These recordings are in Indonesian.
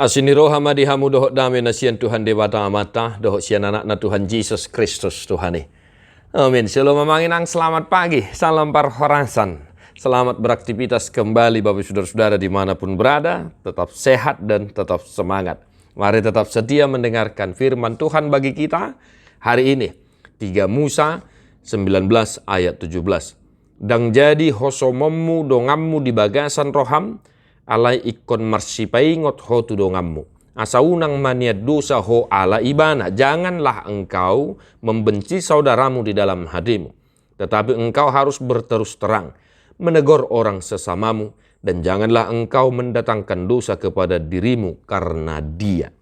Asini roha madihamu dohok dame nasian Tuhan dewata amata dohok sian anak na Tuhan Yesus Kristus Tuhani. Amin. Shalom memanginang selamat pagi, salam parhorasan. Selamat beraktivitas kembali Bapak Saudara-saudara dimanapun berada. Tetap sehat dan tetap semangat. Mari tetap setia mendengarkan firman Tuhan bagi kita hari ini. 3 Musa 19 ayat 17. Dang jadi hosomommu dongammu di bagasan roham, alai ikon marsipai ngot ho tu dongammu. Asaunang maniat dosa ho ala ibana. Janganlah engkau membenci saudaramu di dalam hatimu. Tetapi engkau harus berterus terang, menegur orang sesamamu, dan janganlah engkau mendatangkan dosa kepada dirimu karena dia.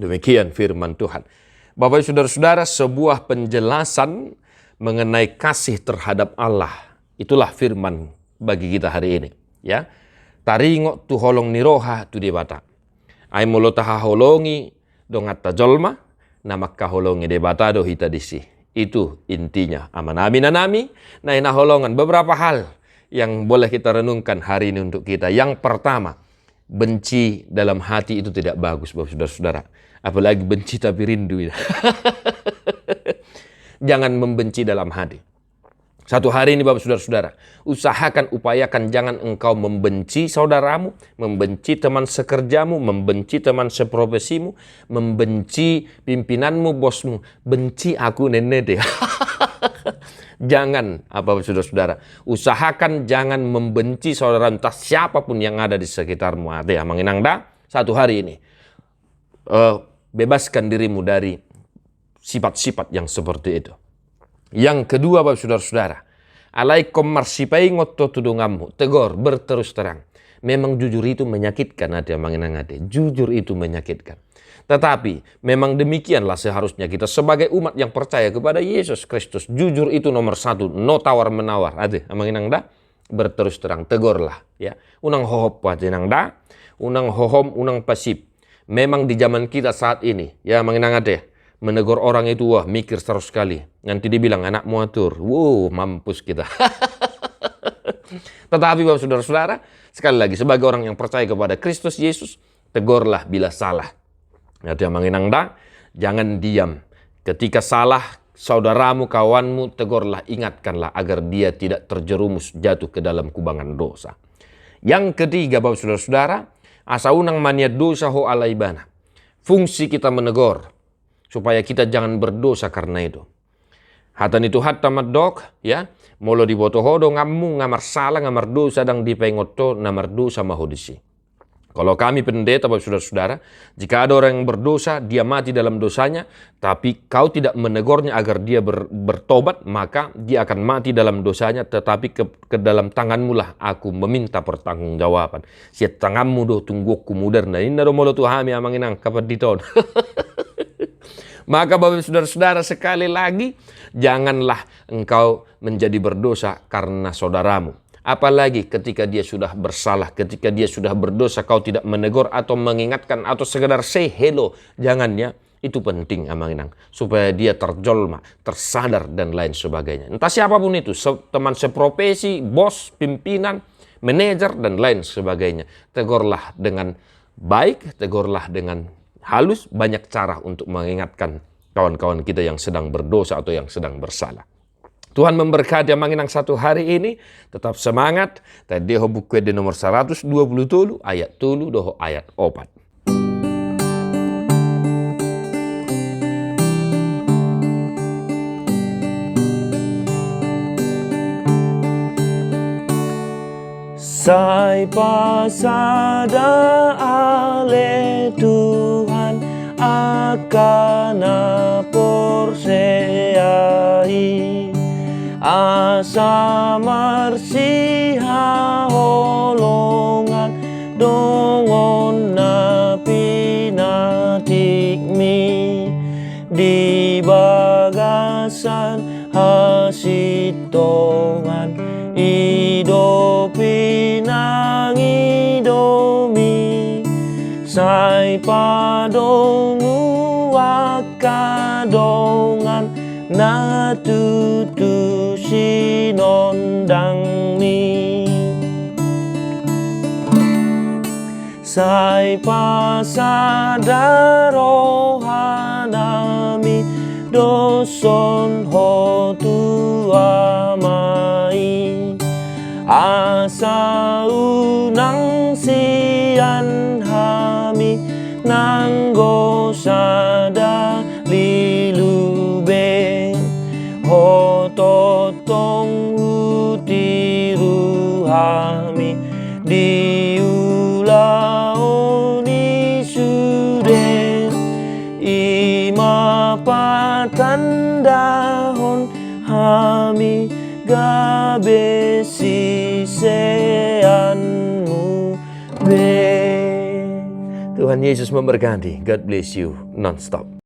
Demikian firman Tuhan. Bapak saudara-saudara, sebuah penjelasan mengenai kasih terhadap Allah. Itulah firman bagi kita hari ini. Ya, taringo tu holong niroha tu debata. Ai molotaha holongi dongata jolma, namakka holongi debata do hita disi. Itu intinya. Amanami nanami, nah holongan beberapa hal yang boleh kita renungkan hari ini untuk kita. Yang pertama, benci dalam hati itu tidak bagus, Bapak saudara-saudara. Apalagi benci tapi rindu. Jangan membenci dalam hati. Satu hari ini Bapak saudara-saudara, usahakan, upayakan jangan engkau membenci saudaramu, membenci teman sekerjamu, membenci teman seprofesimu, membenci pimpinanmu, bosmu. Benci aku nenek deh. Jangan, Bapak saudara-saudara, usahakan jangan membenci saudara entah siapapun yang ada di sekitarmu. Ada manginang da, satu hari ini bebaskan dirimu dari sifat-sifat yang seperti itu. Yang kedua Bapak saudara-saudara, alaikum marsipai ngotto tudungammu, tegur berterus terang. Memang jujur itu menyakitkan, ada manginang ada. Jujur itu menyakitkan. Tetapi memang demikianlah seharusnya kita sebagai umat yang percaya kepada Yesus Kristus. Jujur itu nomor satu, no tawar menawar. Ada manginang da, berterus terang, tegurlah. Ya, unang hohop wajenang da, unang hohom, unang pasip. Memang di zaman kita saat ini, ya manginang ada, menegur orang itu wah mikir terus sekali. Nanti dibilang anak muatur, wow mampus kita. Tetapi Bapak saudara-saudara, sekali lagi sebagai orang yang percaya kepada Kristus Yesus, tegurlah bila salah. Nanti manginang da, jangan diam. Ketika salah saudaramu, kawanmu, tegurlah, ingatkanlah agar dia tidak terjerumus jatuh ke dalam kubangan dosa. Yang ketiga Bapak saudara-saudara, asaunang maniat dosa ho alaibana. Fungsi kita menegur supaya kita jangan berdosa karena itu. Hatan itu hatta madok, ya, molo dibotohodo ngammu ngamar salah ngamar dosa dang dipengoto namar dosa mahodisi. Kalau kami pendeta Bapak saudara-saudara, jika ada orang yang berdosa, dia mati dalam dosanya, tapi kau tidak menegurnya agar dia bertobat, maka dia akan mati dalam dosanya, tetapi ke dalam tanganmu lah aku meminta pertanggungjawaban. Siat tanganmu do tunggukku moderna. Inna do molo tuhami amanginang kapan diton. Maka Bapak saudara-saudara, sekali lagi, janganlah engkau menjadi berdosa karena saudaramu. Apalagi ketika dia sudah bersalah, ketika dia sudah berdosa, kau tidak menegur atau mengingatkan atau sekedar say hello. Jangan ya, itu penting amanginang. Supaya dia terjolma, tersadar dan lain sebagainya. Entah siapapun itu, teman seprofesi, bos, pimpinan, manajer dan lain sebagainya. Tegurlah dengan baik, tegurlah dengan halus. Banyak cara untuk mengingatkan kawan-kawan kita yang sedang berdosa atau yang sedang bersalah. Tuhan memberkati manginang satu hari ini. Tetap semangat. Tadi buku di nomor 120 ayat 3 doho ayat 4. Sai pasada ale Tuhan akan porseai asa marsiha holongan dongon na pinatikmi di bagasan hasitongan ido pinang idomi sai padongu akadongan na tutu sinondang ni sai pasadarohanami doson ho tua mai asa unang sian hami nanggo sada lilubeng ho totong hutiru hami diulaoni sude ima patandahon hami gabe siseanmu be. Tuhan Yesus memberkati. God bless you non-stop.